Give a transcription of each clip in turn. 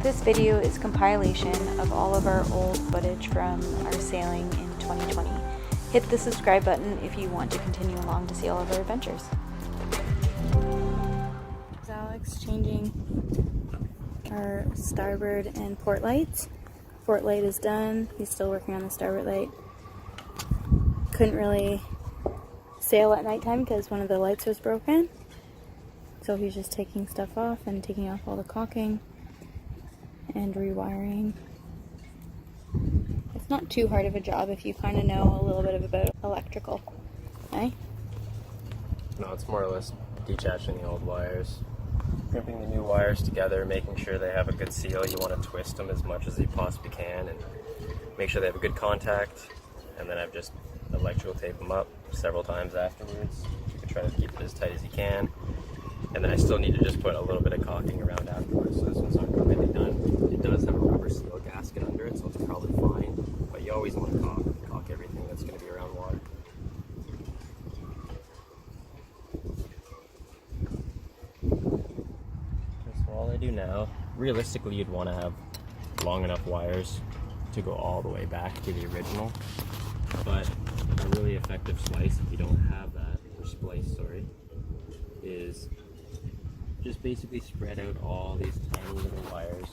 This video is compilation of all of our old footage from our sailing in 2020. Hit the subscribe button if you want to continue along to see all of our adventures. There's Alex changing our starboard and port lights. Port light is done. He's still working on the starboard light. Couldn't really sail at nighttime because one of the lights was broken. So he's just taking stuff off and taking off all the caulking and rewiring. It's not too hard of a job if you kind of know a little bit about electrical, eh? No, it's more or less detaching the old wires, crimping the new wires together, making sure they have a good seal. You want to twist them as much as you possibly can and make sure they have a good contact. And then I've just electrical tape them up several times afterwards. You can try to keep it as tight as you can. And then I still need to just put a little bit of caulking around afterwards, so this one's not completely done. It does have a rubber seal gasket under it, so it's probably fine. But you always want to caulk everything that's going to be around water. So all I do now, realistically you'd want to have long enough wires to go all the way back to the original. But a really effective slice, if you don't have that, or splice, sorry, is just basically spread out all these tiny little wires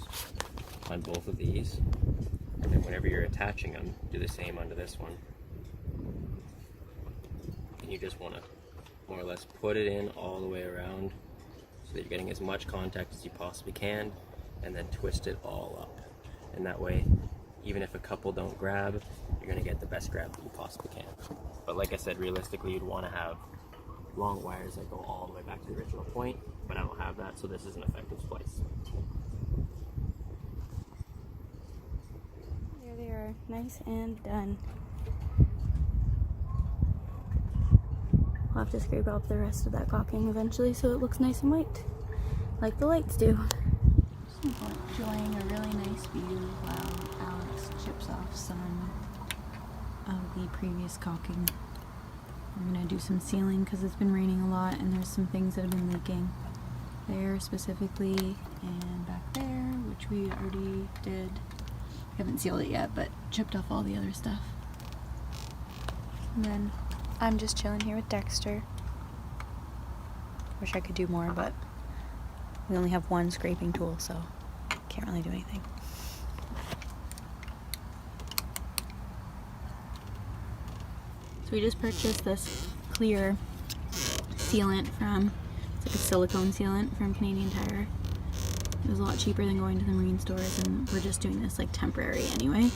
on both of these, and then whenever you're attaching them, do the same onto this one. And you just want to more or less put it in all the way around so that you're getting as much contact as you possibly can, and then twist it all up. And that way, even if a couple don't grab, you're going to get the best grab that you possibly can. But like I said, realistically you'd want to have long wires that go all the way back to the original point, but I don't have that, so this is an effective splice. There they are, nice and done. We'll have to scrape off the rest of that caulking eventually so it looks nice and white, like the lights do. Just enjoying a really nice view while Alex chips off some of the previous caulking. I'm going to do some sealing because it's been raining a lot and there's some things that have been leaking. There specifically, and back there, which we already did. Haven't sealed it yet, but chipped off all the other stuff. And then I'm just chilling here with Dexter. Wish I could do more, but we only have one scraping tool, so can't really do anything. We just purchased this clear sealant from, it's like a silicone sealant from Canadian Tire. It was a lot cheaper than going to the marine stores, and we're just doing this like temporary anyway,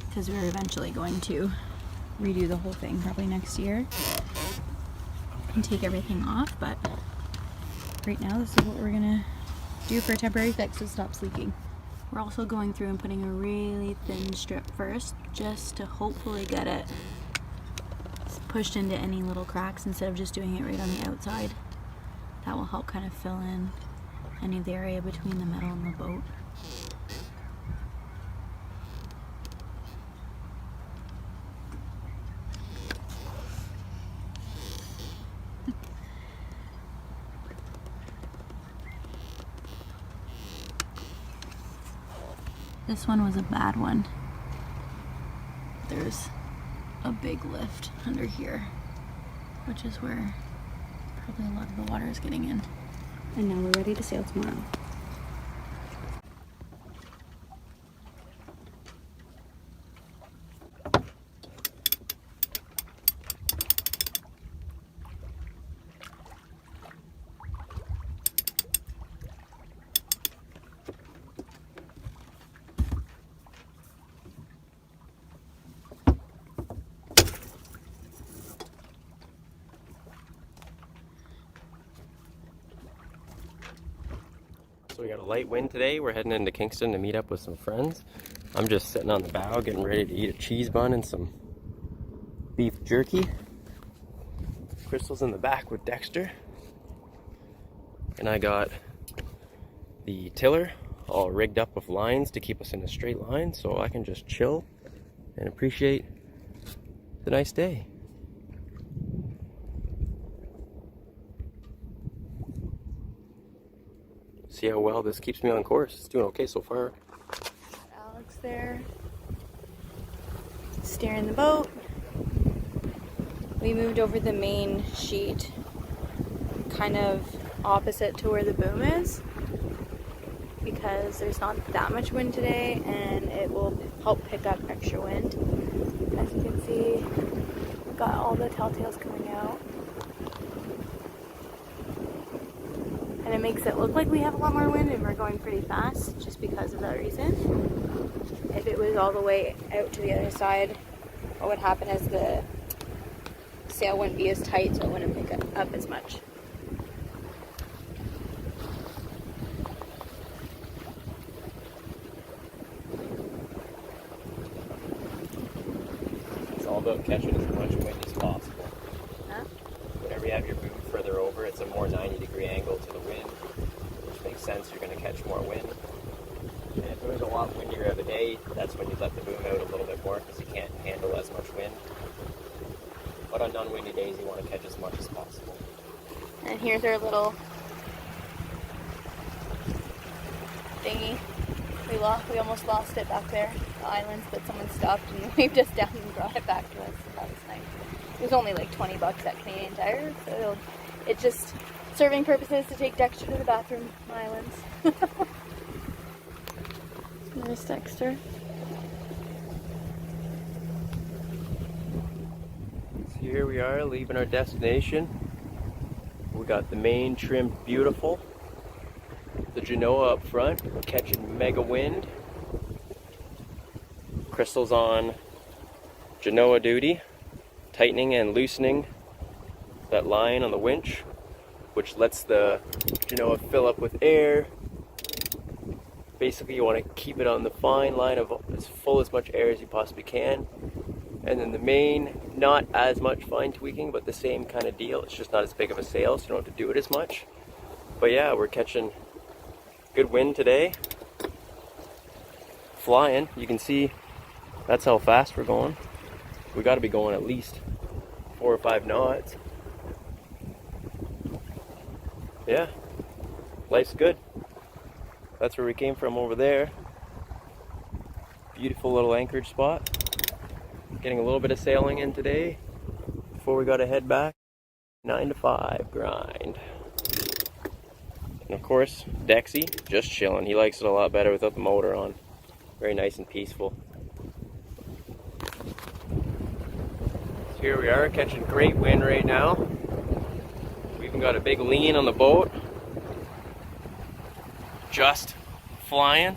because we're eventually going to redo the whole thing probably next year and take everything off, but right now this is what we're gonna do for a temporary fix so it stops leaking. We're also going through and putting a really thin strip first, just to hopefully get it pushed into any little cracks instead of just doing it right on the outside. That will help kind of fill in any of the area between the metal and the boat. This one was a bad one. There's a big lift under here, which is where probably a lot of the water is getting in. And now we're ready to sail tomorrow. So we got a light wind today. We're heading into Kingston to meet up with some friends. I'm just sitting on the bow getting ready to eat a cheese bun and some beef jerky. Krystal's in the back with Dexter. And I got the tiller all rigged up with lines to keep us in a straight line so I can just chill and appreciate the nice day. see how well this keeps me on course. It's doing okay so far. Alex there, steering the boat. We moved over the main sheet, kind of opposite to where the boom is, because there's not that much wind today, and it will help pick up extra wind. As you can see, we've got all the telltales coming out. And it makes it look like we have a lot more wind, and we're going pretty fast just because of that reason. If it was all the way out to the other side, what would happen is the sail wouldn't be as tight, so it wouldn't pick up as much. It's all about catching as much wind as possible. Huh? Whenever you have your boom further over, it's a more 90-degree angle to the wind, which makes sense. You're going to catch more wind. And if it was a lot windier of a day, that's when you let the boom out a little bit more because you can't handle as much wind. But on non-windy days, you want to catch as much as possible. And here's our little dinghy. We almost lost it back there, the islands, but someone stopped and waved us down and brought it back to us. So that was nice. It was only like $20 at Canadian Tire, so it's just serving purposes to take Dexter to the bathroom islands. There's Dexter. So here we are, leaving our destination. We got the main trimmed beautiful. The Genoa up front, catching mega wind. Krystal's on Genoa duty, tightening and loosening that line on the winch, which lets the Genoa fill up with air. Basically, you want to keep it on the fine line of as full as much air as you possibly can. And then the main, not as much fine tweaking, but the same kind of deal. It's just not as big of a sail, so you don't have to do it as much. But yeah, we're catching good wind today. Flying, you can see that's how fast we're going. We got to be going at least 4 or 5 knots. Yeah, life's good. That's where we came from over there. Beautiful little anchorage spot. Getting a little bit of sailing in today before we got to head back. 9 to 5 grind. And of course, Dexy, just chilling. He likes it a lot better without the motor on. Very nice and peaceful. So here we are, catching great wind right now. We even got a big lean on the boat. Just flying.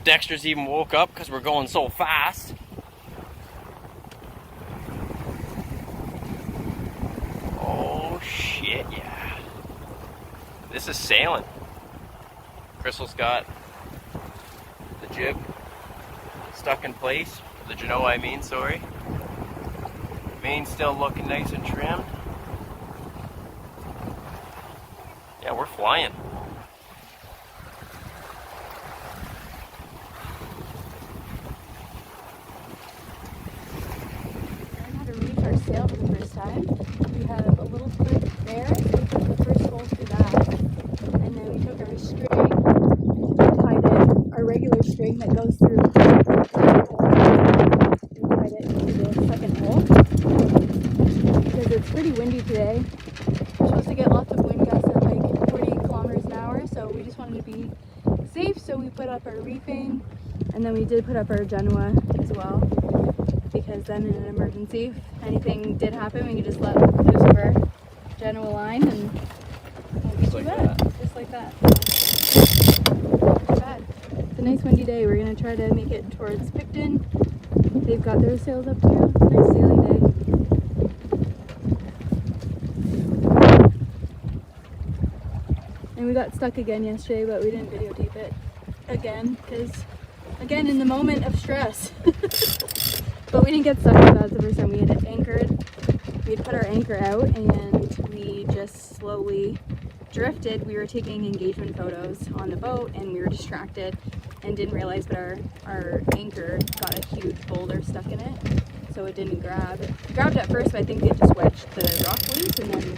Dexter's even woke up because we're going so fast. Oh shit, yeah. This is sailing. Krystal's got the jib stuck in place. The Genoa, I mean, sorry. Main's still looking nice and trimmed. Yeah, we're flying. Learn how to reef our sail for the first time. We have a little clip there, so we put the first hole through that. And then we took our string, tied it, our regular string that goes through the hole. We tied it into the second hole. Because it's pretty windy today. We're supposed to get lots of wind gusts at like 40 kilometers an hour, so we just wanted to be safe, so we put up our reefing, and then we did put up our Genoa as well, because then in an emergency, if anything did happen, we could just let loose of our Genoa line and Just like that. Just like that. Not bad. It's a nice windy day. We're going to try to make it towards Picton. They've got their sails up too. Nice sailing day. And we got stuck again yesterday, but we didn't videotape it again, because, again, in the moment of stress. But we didn't get stuck with that the first time. We had anchored. We had put our anchor out, and we just slowly drifted. We were taking engagement photos on the boat, and we were distracted and didn't realize that our anchor got a huge boulder stuck in it, so it didn't grab. It grabbed at first, but I think it just wedged the rock loose, and then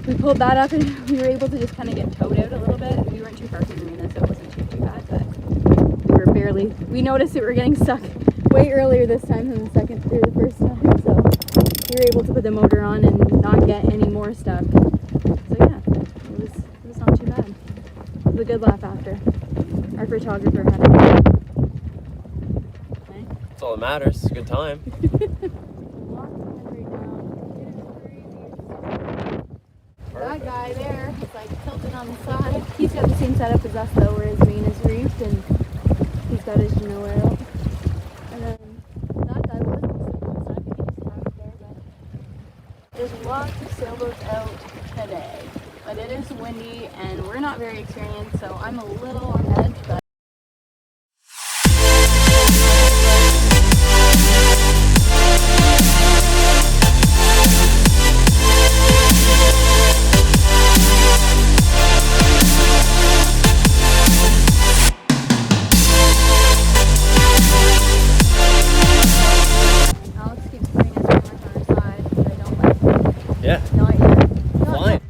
we pulled that up and we were able to just kind of get towed out a little bit. We weren't too far from the marina, so it wasn't too bad, but we noticed that we were getting stuck way earlier this time than the first time, so we were able to put the motor on and not get any more stuck. So yeah, it was not too bad. It was a good laugh after. Our photographer had it. That's all that matters. It's a good time. That guy there is like tilted on the side. He's got the same setup as us though, where his main is reefed and he's got his Genoa out. And then that guy was also on the side, but he just parked there. But there's lots of sailboats out today. But it is windy and we're not very experienced, so I'm a little on edge, but Yeah. not yet. Fine.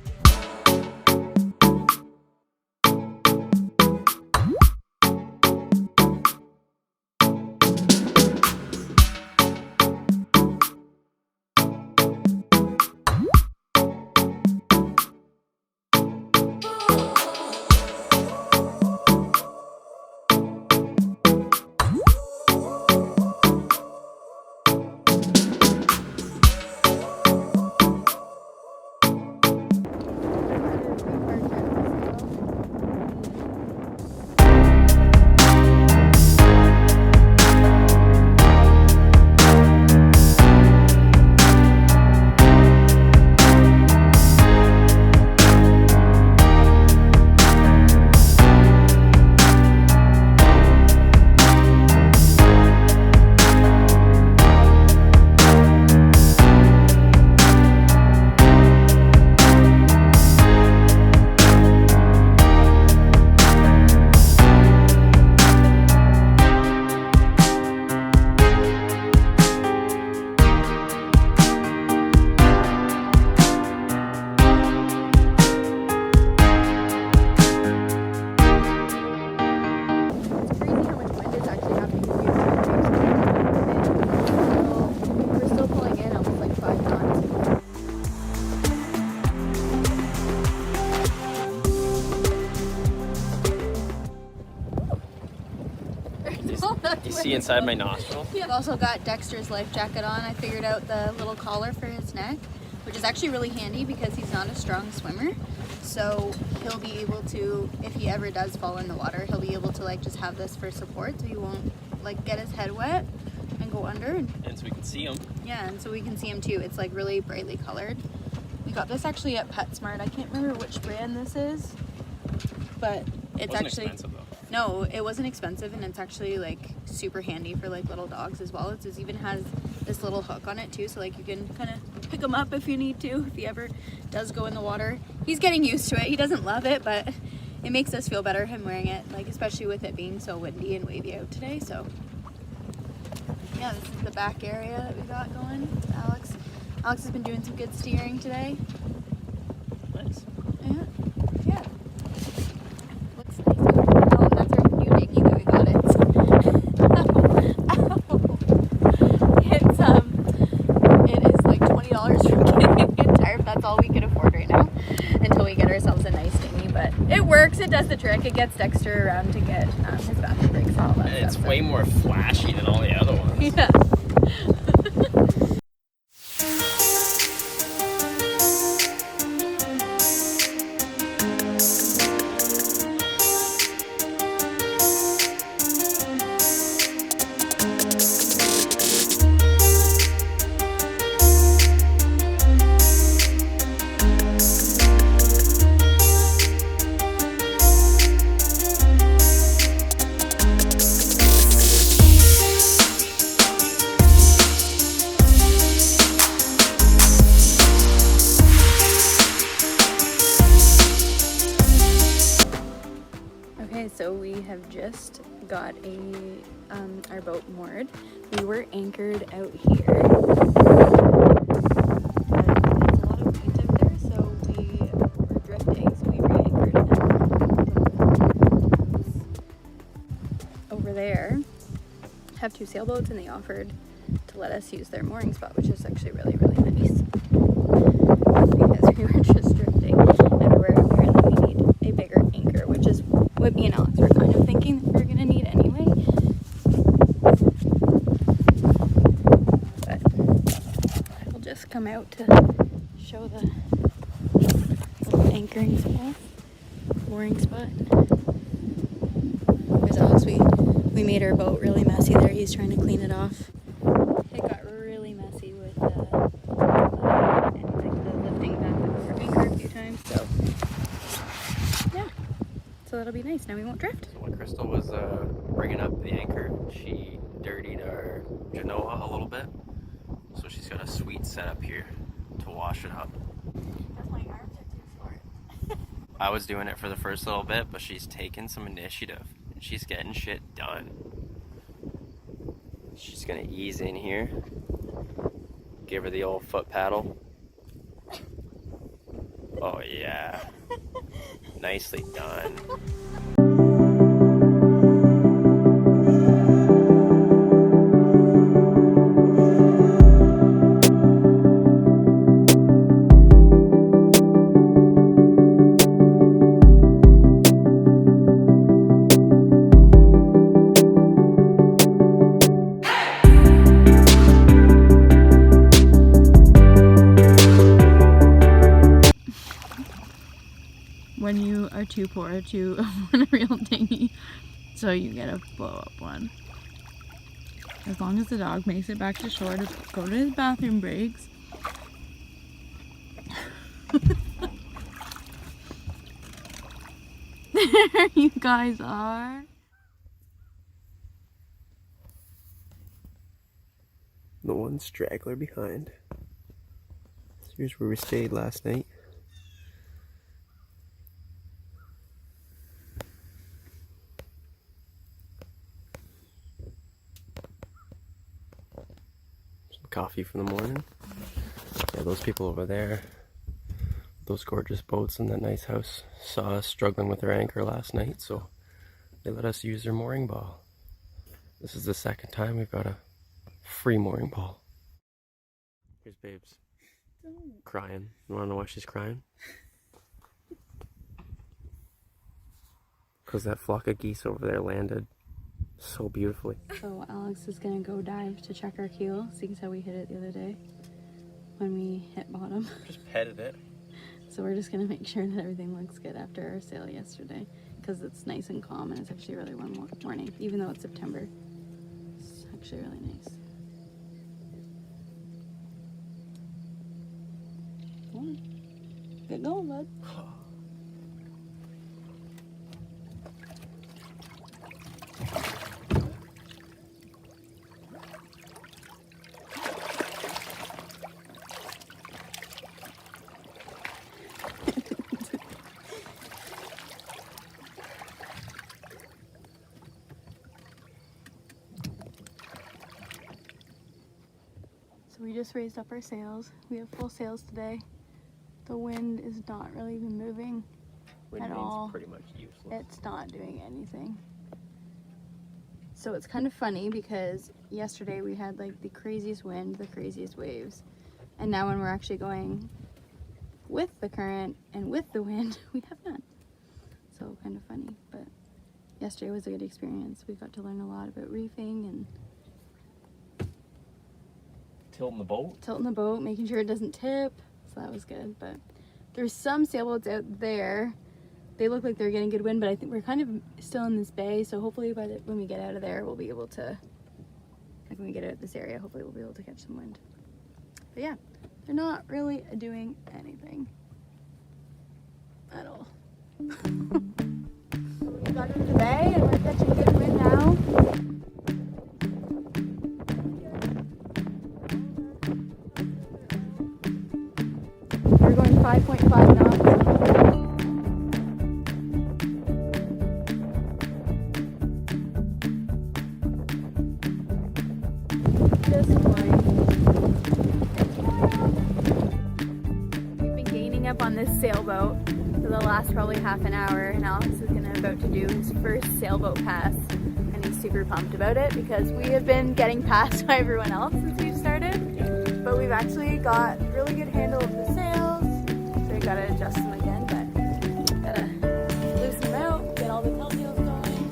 You see inside my nostril? I've also got Dexter's life jacket on. I figured out the little collar for his neck, which is actually really handy because he's not a strong swimmer. So he'll be able to, if he ever does fall in the water, he'll be able to like just have this for support so he won't like get his head wet and go under. And so we can see him. Yeah, and so we can see him too. It's like really brightly colored. We got this actually at PetSmart. I can't remember which brand this is, but it's actually expensive though. No, it wasn't expensive, and it's actually like super handy for like little dogs as well. It even has this little hook on it too, so like you can kind of pick him up if you need to, if he ever does go in the water. He's getting used to it. He doesn't love it, but it makes us feel better him wearing it, like especially with it being so windy and wavy out today. So yeah, this is the back area that we got going. It's Alex. Alex has been doing some good steering today. Nice. Yeah. Yeah. Looks nice. Oh, that's our new dinghy that we got. It is like $20 for getting the entire. That's all we can afford right now until we get ourselves a nice dinghy. But it works. It does the trick. It gets Dexter around to get his bathroom breaks and all that It's stuff. way more flashy than all the other ones. Yeah. So we have just got our boat moored. We were anchored out here. But it's a lot of wind out there, so we there have 2 sailboats, and they offered to let us use their mooring spot, which is actually really, really nice. Because we were just drifting everywhere. Apparently we need a bigger anchor, which is what me and Alex were kind of thinking that we were going to need anyway. But I'll just come out to show the little anchoring spot, mooring spot. There's Alex. We made our boat really messy there. He's trying to clean it off. It got really messy with and like the lifting back of our anchor a few times. So yeah, so that'll be nice. Now we won't drift. So when Krystal was bringing up the anchor, she dirtied our genoa a little bit. So she's got a sweet setup here to wash it up. Because my arms are too short. I was doing it for the first little bit, but she's taken some initiative. She's getting shit done. She's gonna ease in here. Give her the old foot paddle. Oh yeah. Nicely done. When you are too poor to afford a real dinghy, so you get a blow up one. As long as the dog makes it back to shore to go to his bathroom breaks. There you guys are. The one straggler behind. So here's where we stayed last night. Coffee for the morning. Yeah, those people over there, those gorgeous boats in that nice house, saw us struggling with our anchor last night, so they let us use their mooring ball. This is the second time we've got a free mooring ball. Here's Babes. Crying. You wanna know why she's crying? Because that flock of geese over there landed so beautifully. So Alex is gonna go dive to check our keel, seeing how we hit it the other day when we hit bottom. Just petted it. So we're just gonna make sure that everything looks good after our sail yesterday, because it's nice and calm and it's actually a really warm morning, even though it's September. It's actually really nice. Come on. Get going, bud. So we just raised up our sails. We have full sails today. The wind is not really even moving at all. Pretty much useless. It's not doing anything. So it's kind of funny because yesterday we had like the craziest wind, the craziest waves. And now when we're actually going with the current and with the wind, we have none. So kind of funny, but yesterday was a good experience. We got to learn a lot about reefing and tilting the boat, making sure it doesn't tip. So that was good. But there's some sailboats out there. They look like they're getting good wind, but I think we're kind of still in this bay. So hopefully when we get out of there, we'll be able to, like when we get out of this area, hopefully we'll be able to catch some wind. But yeah, they're not really doing anything at all. We got into the bay and we're catching good wind now. We're going 5.5 knots. Just fine. We've been gaining up on this sailboat for the last probably half an hour, and Alex is about to do his first sailboat pass, and everyone's super pumped about it because we have been getting passed by everyone else since we've started. But we've actually got really good handle of the sails, so we gotta adjust them again, but gotta loosen them out, get all the tailwheels going.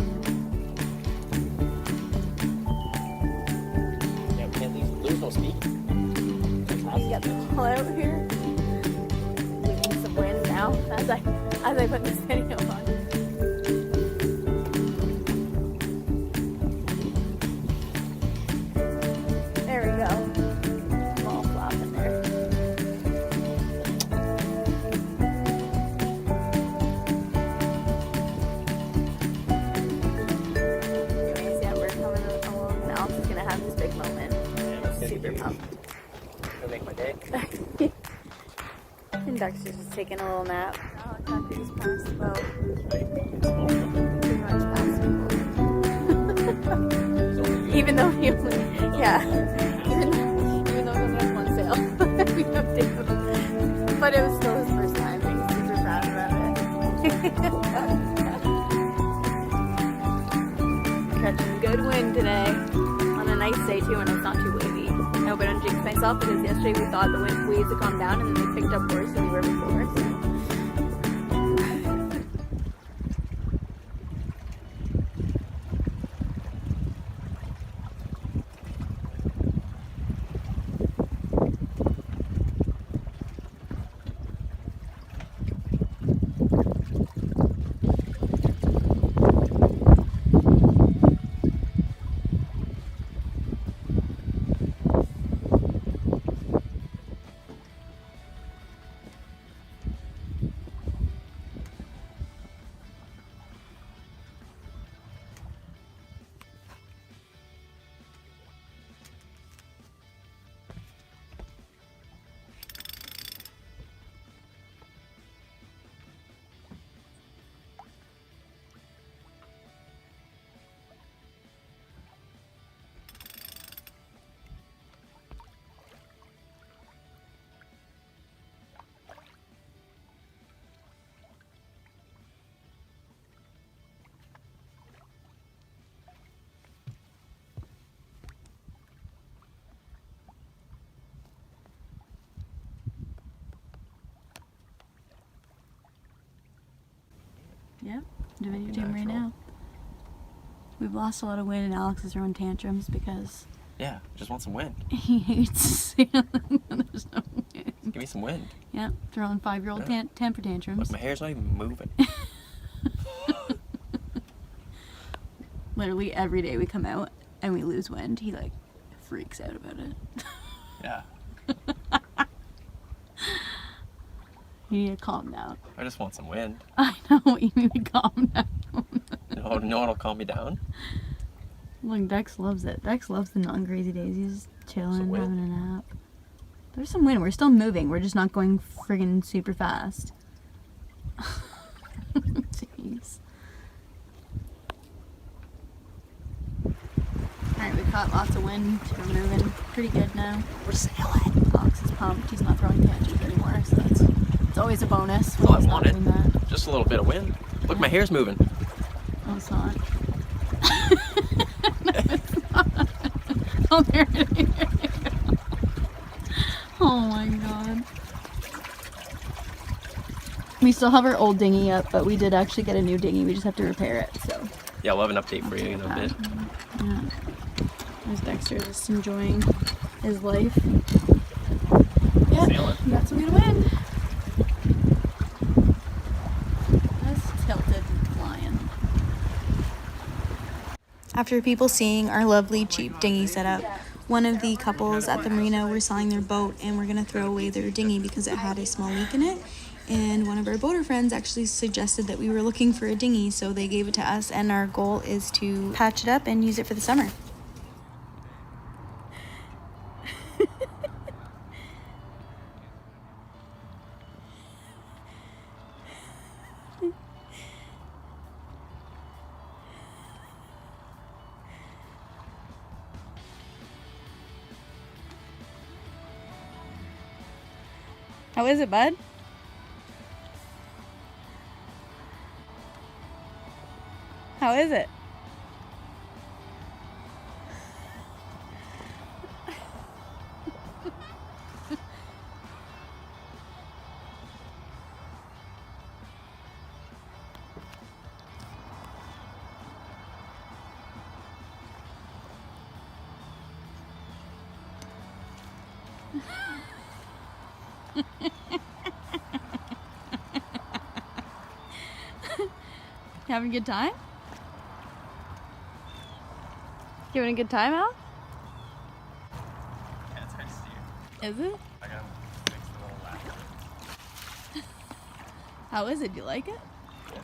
Yeah, we can't lose no speed. Let's get them all out here. We need some wind now as I put this video on. There we go. I'm all flopping there. Anyways, yeah, we're coming along and Alex is gonna have this big moment. Super pumped. Gonna make my day. And Dexter's just taking a little nap. Alex after he's passed the boat. Pretty much past the boat. Even though he only, yeah. Even though he only has one sail. We have two. But it was still his first time. He's super proud about it. Catching good wind today. On a nice day too, and it's not too wavy. I hope I don't jinx myself because yesterday we thought the waves had calmed down and then they picked up worse than we were before. So. Yep, the video team right now. We've lost a lot of wind and Alex is throwing tantrums because Yeah, just want some wind. he hates sailing when there's no wind. Give me some wind. Yep, throwing 5-year-old temper tantrums. Look, my hair's not even moving. Literally every day we come out and we lose wind, he like freaks out about it. Yeah. You need to calm down. I just want some wind. I know, you need to calm down. No one will calm me down. Look, Dex loves it. Dex loves the non-crazy days. He's just chilling, Some wind. having a nap. There's some wind. We're still moving. We're just not going friggin' super fast. Jeez. Alright, we caught lots of wind. We're moving pretty good now. We're sailing. Alex is pumped. He's not throwing tantrums anymore, so it's always a bonus. That's all I when he's not wanted. doing that. Just a little bit of wind. Look, my hair's moving. No, it's not. No, it's not. Oh, there it is. Oh my god. We still have our old dinghy up, but we did actually get a new dinghy. We just have to repair it, so. Yeah, we'll have an update for you in a bit. Yeah. There's Dexter just enjoying his life. Yeah, Sailing. we got some good wind. That's tilted and flying. After people seeing our lovely cheap dinghy setup, one of the couples at the marina were selling their boat and were going to throw away their dinghy because it had a small leak in it. And one of our boater friends actually suggested that we were looking for a dinghy, so they gave it to us, and our goal is to patch it up and use it for the summer. How is it, bud? How is it? You having a good time? You having a good time, Al? Yeah, it's hard to steer. Is it? I got him fixed a little lap. How is it? Do you like it? Yeah.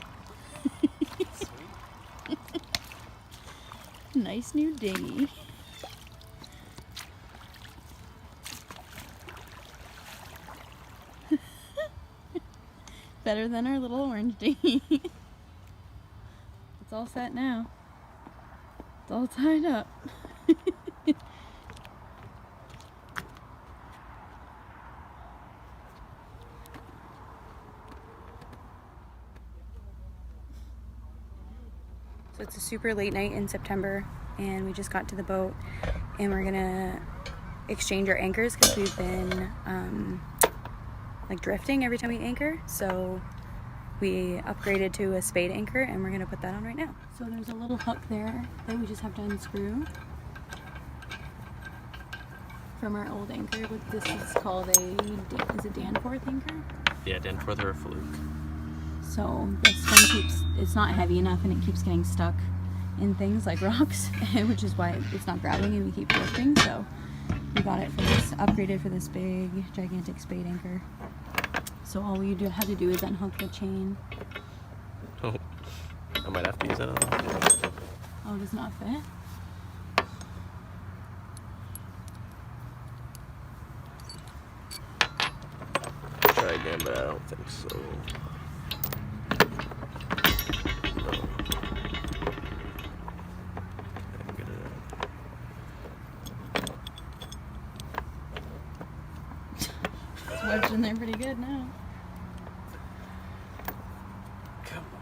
Sweet. Nice new dinghy. Better than our little orange dinghy. It's all set now. It's all tied up. So it's a super late night in September and we just got to the boat and we're gonna exchange our anchors because we've been like drifting every time we anchor. So we upgraded to a spade anchor and we're gonna put that on right now. So there's a little hook there that we just have to unscrew from our old anchor. This is called is it Danforth anchor? Yeah, Danforth or a fluke. So this one it's not heavy enough and it keeps getting stuck in things like rocks, which is why it's not grabbing and we keep drifting. So we got it for this, upgraded for this big, gigantic spade anchor. So all we have to do is unhook the chain. Oh, I might have to use that on. Oh, does it not fit? Try again, but I don't think so. It's wedged in there pretty good now. Come on.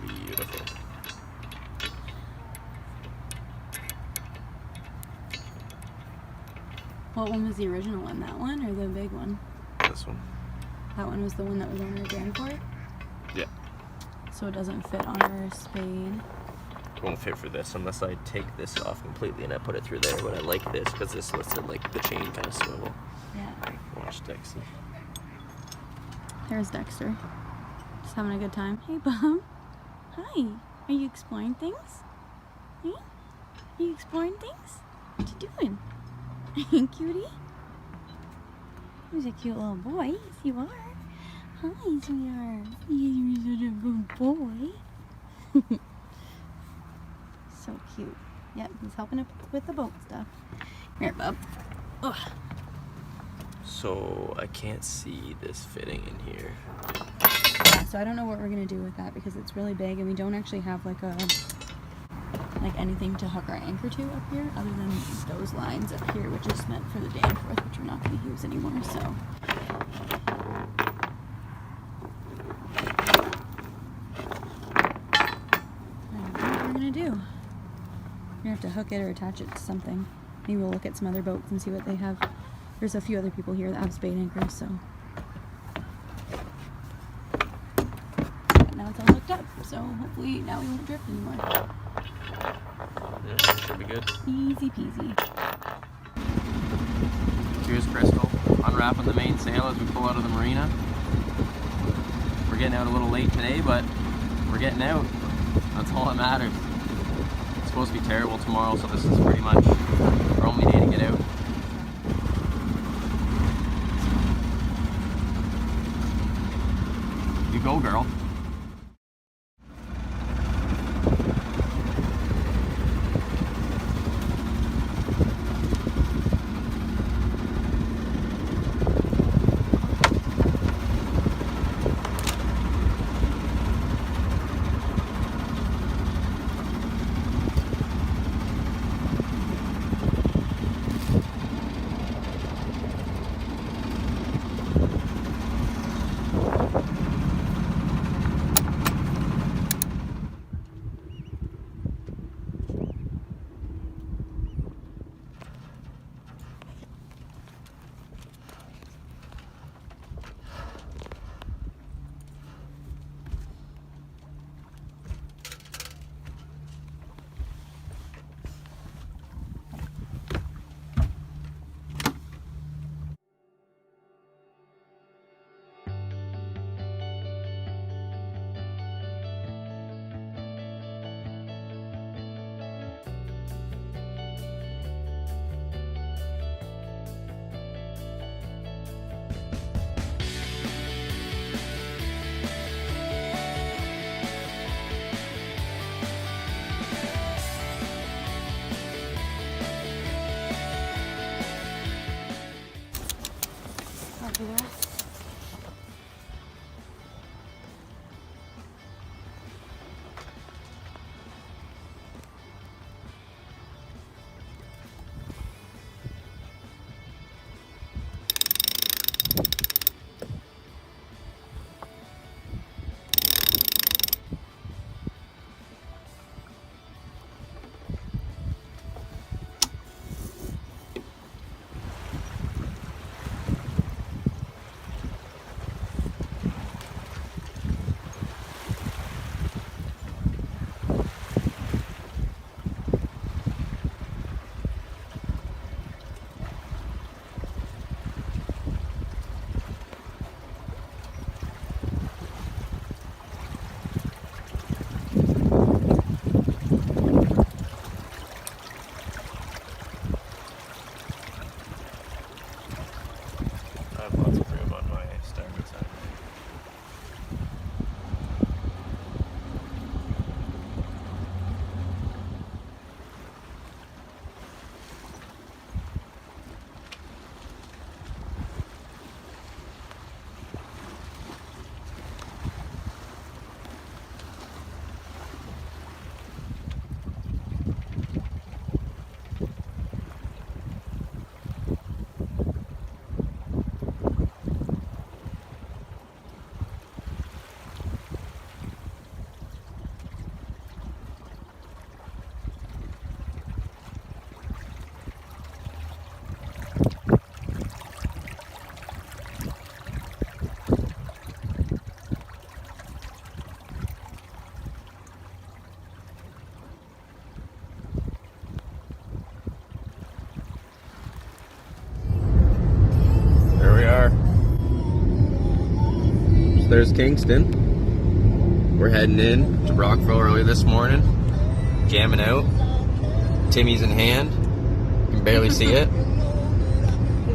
Beautiful. What one was the original one? That one or the big one? This one. That one was the one that was on our Danforth? Yeah. So it doesn't fit on our spade. It won't fit for this unless I take this off completely and I put it through there. But I like this because this lets it, like, the chain kind of swivel. Yeah. Watch Dexter. There's Dexter. Just having a good time. Hey, Bum. Hi. Are you exploring things? Hey? Are you exploring things? What you doing? Cutie? Who's a cute little boy? Yes, you are. Hi, sweetheart. You're such a good boy. So cute. Yep, he's helping up with the boat stuff. Here, bub. Ugh. So I can't see this fitting in here. Yeah, so I don't know what we're gonna do with that because it's really big and we don't actually have like anything to hook our anchor to up here other than those lines up here, which is meant for the Danforth, which we're not gonna use anymore. So I don't know what we're gonna do. We're gonna have to hook it or attach it to something. Maybe we'll look at some other boats and see what they have. There's a few other people here that have spade anchors, so. But now it's all hooked up, so hopefully now we won't drift anymore. Yeah, should be good. Easy peasy. Here's Krystal, unwrapping the main sail as we pull out of the marina. We're getting out a little late today, but we're getting out. That's all that matters. It's supposed to be terrible tomorrow, so this is pretty much our only day to get out. You go, girl. there's Kingston. We're heading in to Rockville early this morning, jamming out. Timmy's in hand. You can barely see it.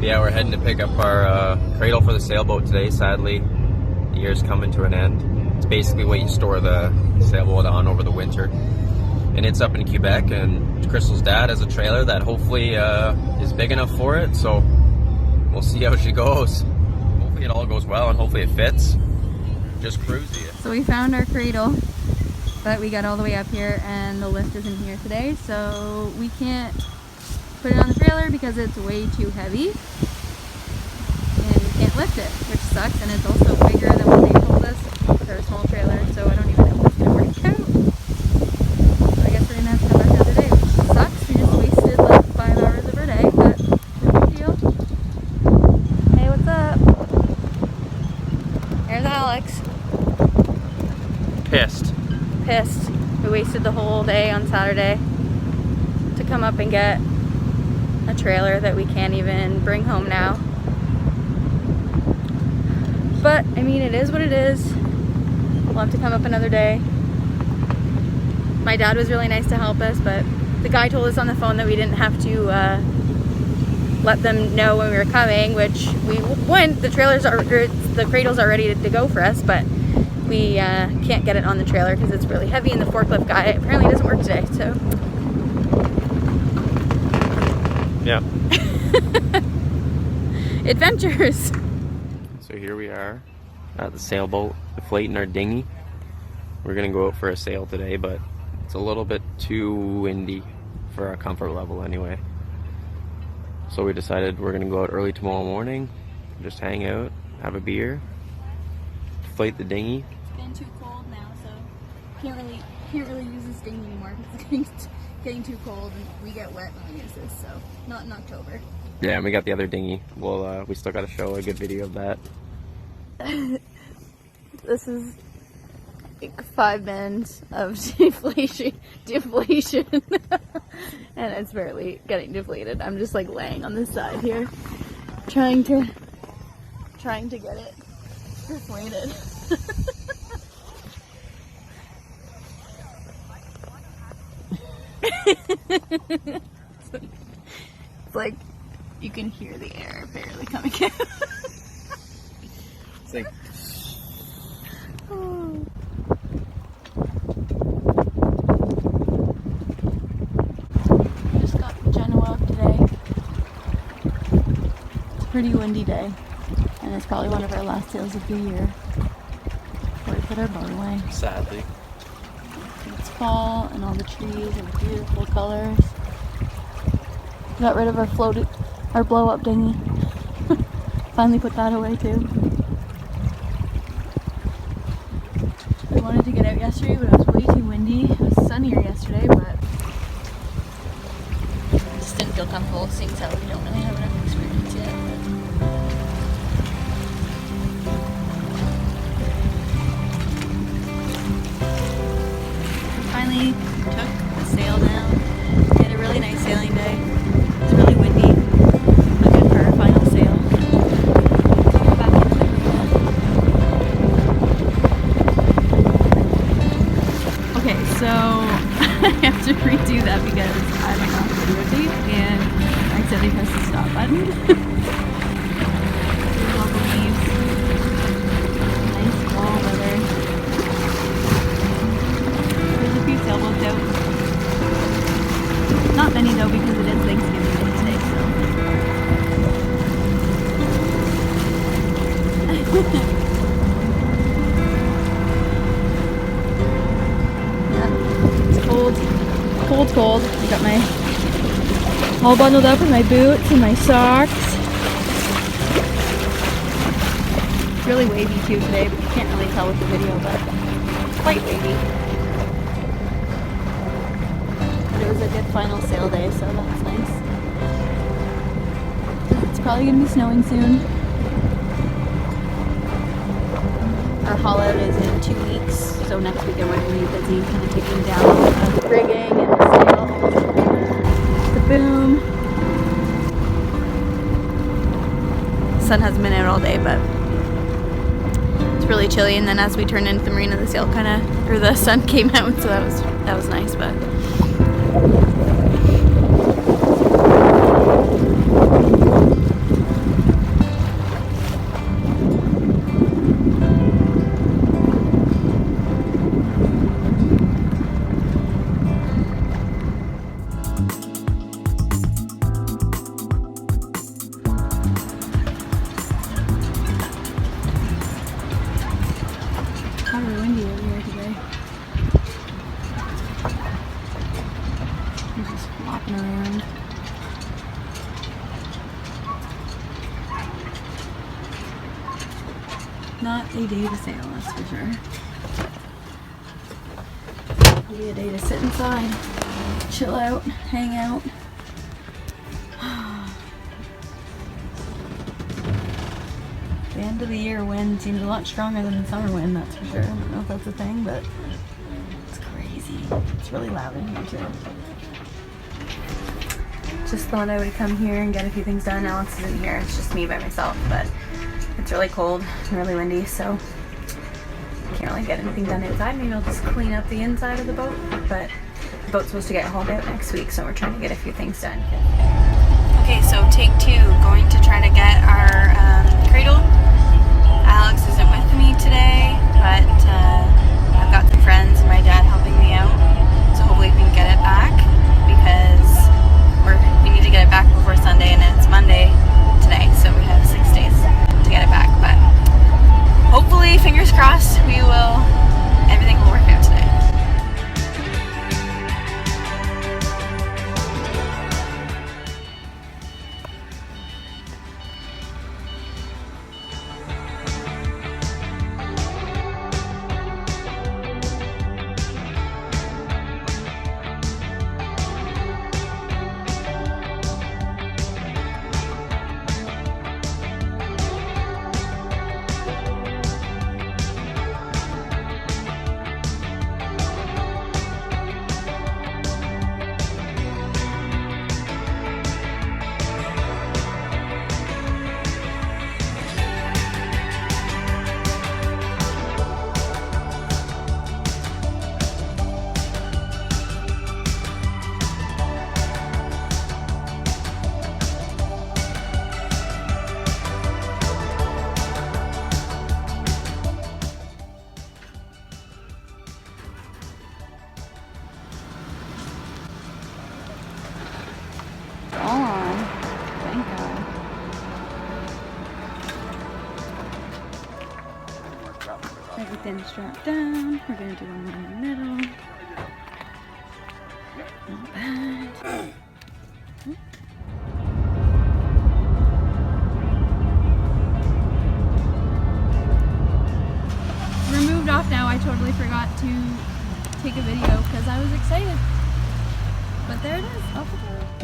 Yeah, we're heading to pick up our cradle for the sailboat today. Sadly, the year's coming to an end. It's basically what you store the sailboat on over the winter. And it's up in Quebec, and Krystal's dad has a trailer that hopefully is big enough for it, so we'll see how she goes. Hopefully it all goes well and hopefully it fits. Just cruisy it. So we found our cradle, but we got all the way up here and the lift isn't here today, so we can't put it on the trailer because it's way too heavy and we can't lift it, which sucks, and it's also bigger than what they told us with our small trailer, so I don't even know if it's gonna work out. So I guess we're gonna have to come back another day, which sucks. We just wasted like 5 hours of our day, but no big deal. Hey, what's up? There's Alex. Pissed. We wasted the whole day on Saturday to come up and get a trailer that we can't even bring home now. But, I mean, it is what it is. We'll have to come up another day. My dad was really nice to help us, but the guy told us on the phone that we didn't have to let them know when we were coming, which we went. The cradles are ready to go for us, but we can't get it on the trailer because it's really heavy, and the forklift guy apparently doesn't work today, so. Yeah. Adventures. So here we are at the sailboat, deflating our dinghy. We're gonna go out for a sail today, but it's a little bit too windy for our comfort level anyway. So we decided we're gonna go out early tomorrow morning, just hang out, have a beer, deflate the dinghy. It's been too cold now, so can't really use this dinghy anymore because it's getting too cold and we get wet when we use this, so not in October. Yeah, and we got the other dinghy. Well, we still got to show a good video of that. This is like 5 minutes of deflation, and it's barely getting deflated. I'm just like laying on the side here, trying to get it deflated. It's like you can hear the air barely coming out. It's like, Oh. Just got Genoa up today. It's a pretty windy day, and it's probably one of our last sails of the year before we put our boat away. sadly. It's fall and all the trees and beautiful colors. Got rid of our blow-up dinghy. Finally put that away too. I wanted to get out yesterday, but it was way too windy. It was sunnier yesterday, but I just didn't feel comfortable seeing how we don't really have enough experience yet. Finally took the sail down. We had a really nice sailing day. It was really windy. But good for our final sail. Go back into the marina. Okay, so I have to redo that because I don't know how to videotape and I accidentally pressed the stop button. There's all the leaves. Nice fall weather. There's a few sailboats out. Not many though because it is Thanksgiving Day today, so. Yeah, it's cold. Cold. I got my all bundled up in my boots and my socks. It's really wavy too today, but you can't really tell with the video, but quite wavy. But it was a good final sail day, so that was nice. It's probably going to be snowing soon. Our haul out is in 2 weeks, so next weekend we're going to be busy kind of taking down the rigging and the sail, the boom. The sun hasn't been out all day, but it's really chilly, and then as we turned into the marina, the sail the sun came out, so that was nice, but. Probably windy over here today. I'm just flopping around. Not a day to sail, that's for sure. It'll be a day to sit inside, chill out, hang out. The end of the year wind seems a lot stronger than the summer wind, that's for sure. I don't know if that's a thing, but it's crazy. It's really loud in here too. Just thought I would come here and get a few things done. Alex isn't here, it's just me by myself, but it's really cold and really windy, so can't really get anything done outside. Maybe I'll just clean up the inside of the boat, but the boat's supposed to get hauled out next week, so we're trying to get a few things done. Okay, so take 2, going to try to get our cradle. Alex isn't with me today, but I've got some friends and my dad helping me out, so hopefully we can get it back, because we need to get it back before Sunday, and it's Monday today, so we have 6 days to get it back, but hopefully, fingers crossed, everything will work out today. All on. Thank God. Everything's strapped down. We're gonna do one more in the middle. Not bad. We're moved off now. I totally forgot to take a video because I was excited. But there it is, off the boat.